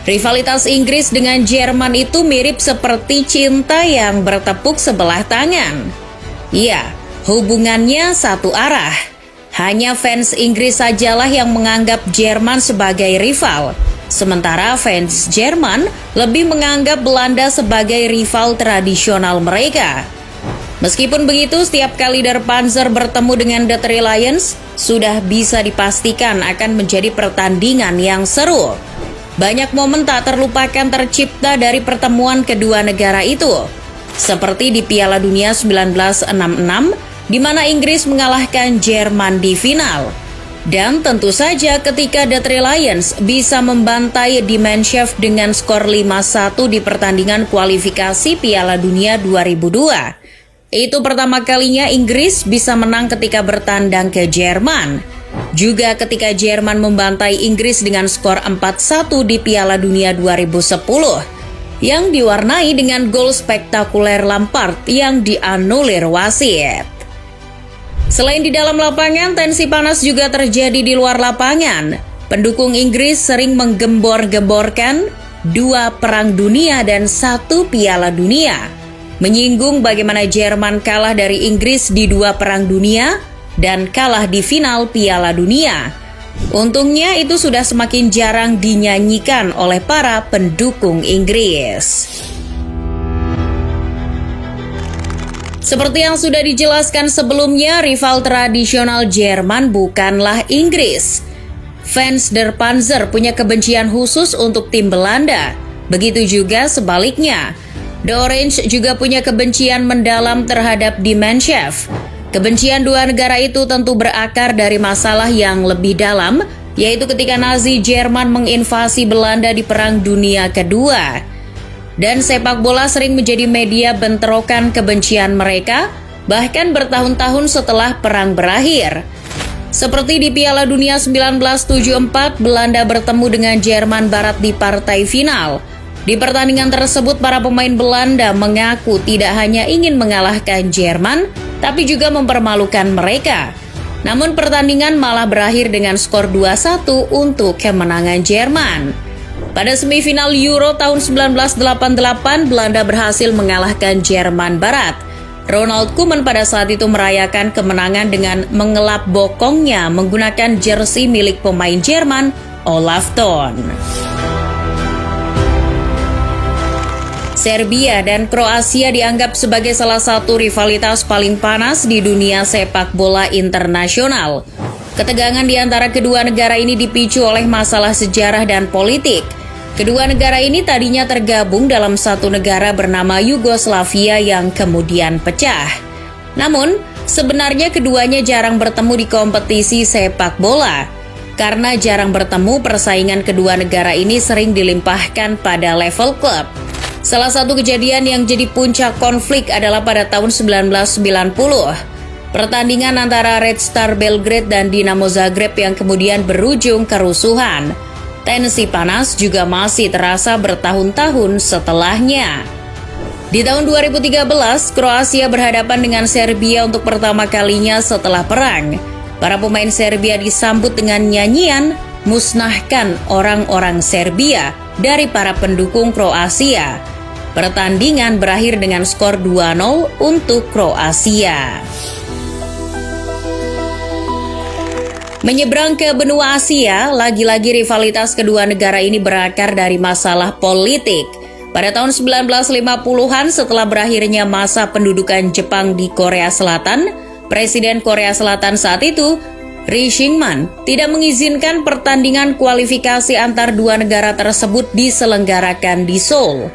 Rivalitas Inggris dengan Jerman itu mirip seperti cinta yang bertepuk sebelah tangan. Iya, hubungannya satu arah. Hanya fans Inggris sajalah yang menganggap Jerman sebagai rival. Sementara fans Jerman lebih menganggap Belanda sebagai rival tradisional mereka. Meskipun begitu, setiap kali Der Panzer bertemu dengan The Three Lions, sudah bisa dipastikan akan menjadi pertandingan yang seru. Banyak momen tak terlupakan tercipta dari pertemuan kedua negara itu. Seperti di Piala Dunia 1966, di mana Inggris mengalahkan Jerman di final. Dan tentu saja ketika The Three Lions bisa membantai Die Mannschaft dengan skor 5-1 di pertandingan kualifikasi Piala Dunia 2002. Itu pertama kalinya Inggris bisa menang ketika bertandang ke Jerman. Juga ketika Jerman membantai Inggris dengan skor 4-1 di Piala Dunia 2010 yang diwarnai dengan gol spektakuler Lampard yang dianulir wasit. Selain di dalam lapangan, tensi panas juga terjadi di luar lapangan. Pendukung Inggris sering menggembor-gemborkan 2 perang dunia dan 1 Piala Dunia, menyinggung bagaimana Jerman kalah dari Inggris di 2 perang dunia dan kalah di final Piala Dunia. Untungnya itu sudah semakin jarang dinyanyikan oleh para pendukung Inggris. Seperti yang sudah dijelaskan sebelumnya, rival tradisional Jerman bukanlah Inggris. Fans Der Panzer punya kebencian khusus untuk tim Belanda. Begitu juga sebaliknya. The Orange juga punya kebencian mendalam terhadap Die Mannschaft. Kebencian dua negara itu tentu berakar dari masalah yang lebih dalam, yaitu ketika Nazi Jerman menginvasi Belanda di Perang Dunia Kedua. Dan sepak bola sering menjadi media bentrokan kebencian mereka, bahkan bertahun-tahun setelah perang berakhir. Seperti di Piala Dunia 1974, Belanda bertemu dengan Jerman Barat di partai final. Di pertandingan tersebut, para pemain Belanda mengaku tidak hanya ingin mengalahkan Jerman, tapi juga mempermalukan mereka. Namun pertandingan malah berakhir dengan skor 2-1 untuk kemenangan Jerman. Pada semifinal Euro tahun 1988, Belanda berhasil mengalahkan Jerman Barat. Ronald Koeman pada saat itu merayakan kemenangan dengan mengelap bokongnya menggunakan jersey milik pemain Jerman, Olaf Thon. Serbia dan Kroasia dianggap sebagai salah satu rivalitas paling panas di dunia sepak bola internasional. Ketegangan di antara kedua negara ini dipicu oleh masalah sejarah dan politik. Kedua negara ini tadinya tergabung dalam satu negara bernama Yugoslavia yang kemudian pecah. Namun, sebenarnya keduanya jarang bertemu di kompetisi sepak bola. Karena jarang bertemu, persaingan kedua negara ini sering dilimpahkan pada level klub. Salah satu kejadian yang jadi puncak konflik adalah pada tahun 1990. Pertandingan antara Red Star Belgrade dan Dinamo Zagreb yang kemudian berujung kerusuhan. Tensi panas juga masih terasa bertahun-tahun setelahnya. Di tahun 2013, Kroasia berhadapan dengan Serbia untuk pertama kalinya setelah perang. Para pemain Serbia disambut dengan nyanyian "Musnahkan orang-orang Serbia" dari para pendukung Kroasia. Pertandingan berakhir dengan skor 2-0 untuk Kroasia. Menyeberang ke benua Asia, lagi-lagi rivalitas kedua negara ini berakar dari masalah politik. Pada tahun 1950-an, setelah berakhirnya masa pendudukan Jepang di Korea Selatan, Presiden Korea Selatan saat itu, Ri Shingman, tidak mengizinkan pertandingan kualifikasi antar dua negara tersebut diselenggarakan di Seoul.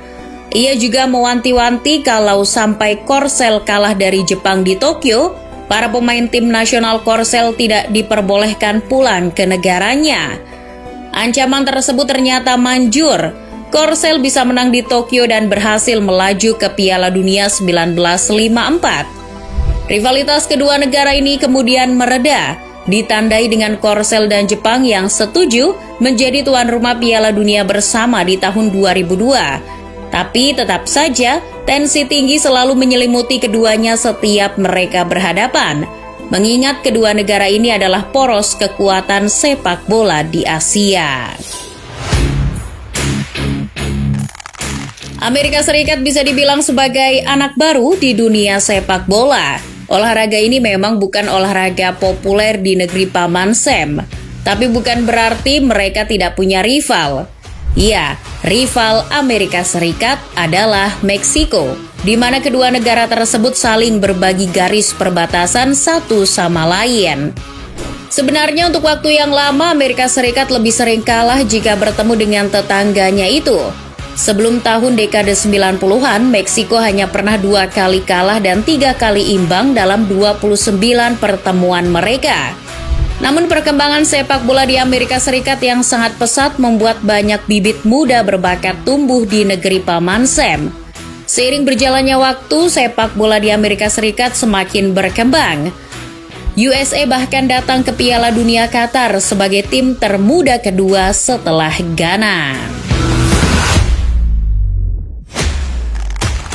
Ia juga mewanti-wanti kalau sampai Korsel kalah dari Jepang di Tokyo, para pemain tim nasional Korsel tidak diperbolehkan pulang ke negaranya. Ancaman tersebut ternyata manjur. Korsel bisa menang di Tokyo dan berhasil melaju ke Piala Dunia 1954. Rivalitas kedua negara ini kemudian mereda, ditandai dengan Korsel dan Jepang yang setuju menjadi tuan rumah Piala Dunia bersama di tahun 2002. Tapi tetap saja, tensi tinggi selalu menyelimuti keduanya setiap mereka berhadapan. Mengingat kedua negara ini adalah poros kekuatan sepak bola di Asia. Amerika Serikat bisa dibilang sebagai anak baru di dunia sepak bola. Olahraga ini memang bukan olahraga populer di negeri Paman Sam, tapi bukan berarti mereka tidak punya rival. Ya, rival Amerika Serikat adalah Meksiko, di mana kedua negara tersebut saling berbagi garis perbatasan satu sama lain. Sebenarnya untuk waktu yang lama Amerika Serikat lebih sering kalah jika bertemu dengan tetangganya itu. Sebelum tahun dekade 90-an, Meksiko hanya pernah 2 kali kalah dan 3 kali imbang dalam 29 pertemuan mereka. Namun perkembangan sepak bola di Amerika Serikat yang sangat pesat membuat banyak bibit muda berbakat tumbuh di negeri Paman Sam. Seiring berjalannya waktu, sepak bola di Amerika Serikat semakin berkembang. USA bahkan datang ke Piala Dunia Qatar sebagai tim termuda kedua setelah Ghana.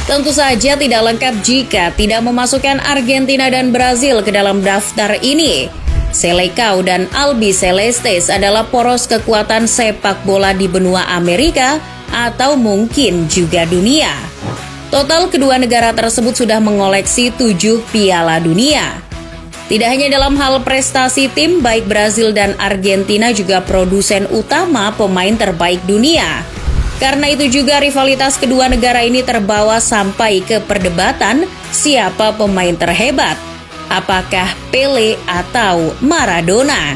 Tentu saja tidak lengkap jika tidak memasukkan Argentina dan Brazil ke dalam daftar ini. Selecao dan Albi Celestes adalah poros kekuatan sepak bola di benua Amerika atau mungkin juga dunia. Total kedua negara tersebut sudah mengoleksi 7 Piala Dunia. Tidak hanya dalam hal prestasi tim, baik Brazil dan Argentina juga produsen utama pemain terbaik dunia. Karena itu juga rivalitas kedua negara ini terbawa sampai ke perdebatan siapa pemain terhebat. Apakah Pele atau Maradona?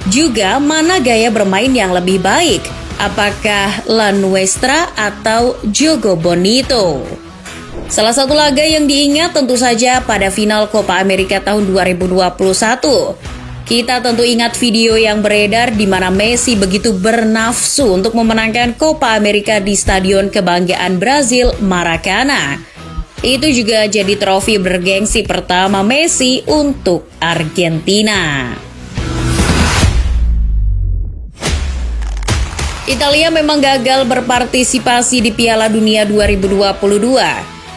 Juga mana gaya bermain yang lebih baik? Apakah La Nuestra atau Jogo Bonito? Salah satu laga yang diingat tentu saja pada final Copa America tahun 2021. Kita tentu ingat video yang beredar di mana Messi begitu bernafsu untuk memenangkan Copa America di Stadion Kebanggaan Brazil, Maracana. Itu juga jadi trofi bergengsi pertama Messi untuk Argentina. Italia memang gagal berpartisipasi di Piala Dunia 2022.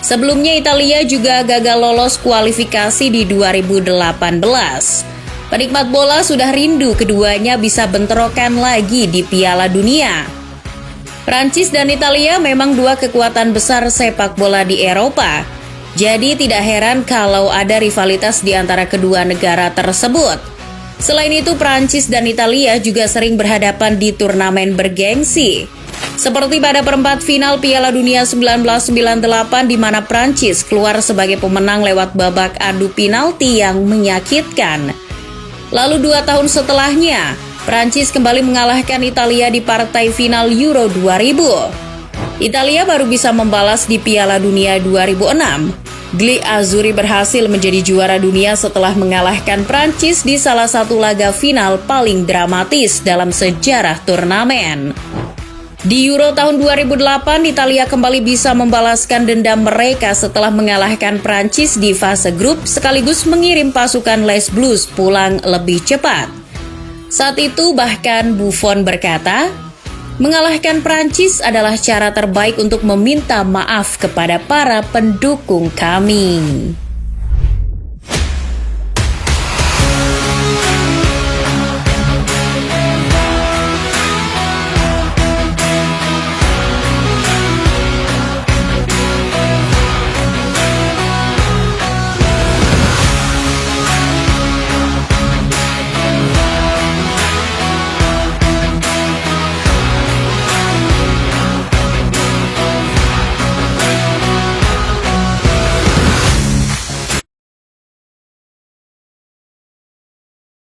Sebelumnya Italia juga gagal lolos kualifikasi di 2018. Penikmat bola sudah rindu keduanya bisa bentrokan lagi di Piala Dunia. Prancis dan Italia memang dua kekuatan besar sepak bola di Eropa. Jadi tidak heran kalau ada rivalitas di antara kedua negara tersebut. Selain itu, Prancis dan Italia juga sering berhadapan di turnamen bergengsi. Seperti pada perempat final Piala Dunia 1998 di mana Prancis keluar sebagai pemenang lewat babak adu penalti yang menyakitkan. Lalu 2 tahun setelahnya, Prancis kembali mengalahkan Italia di partai final Euro 2000. Italia baru bisa membalas di Piala Dunia 2006. Gli Azzurri berhasil menjadi juara dunia setelah mengalahkan Prancis di salah satu laga final paling dramatis dalam sejarah turnamen. Di Euro tahun 2008, Italia kembali bisa membalaskan dendam mereka setelah mengalahkan Prancis di fase grup sekaligus mengirim pasukan Les Bleus pulang lebih cepat. Saat itu bahkan Buffon berkata, mengalahkan Prancis adalah cara terbaik untuk meminta maaf kepada para pendukung kami.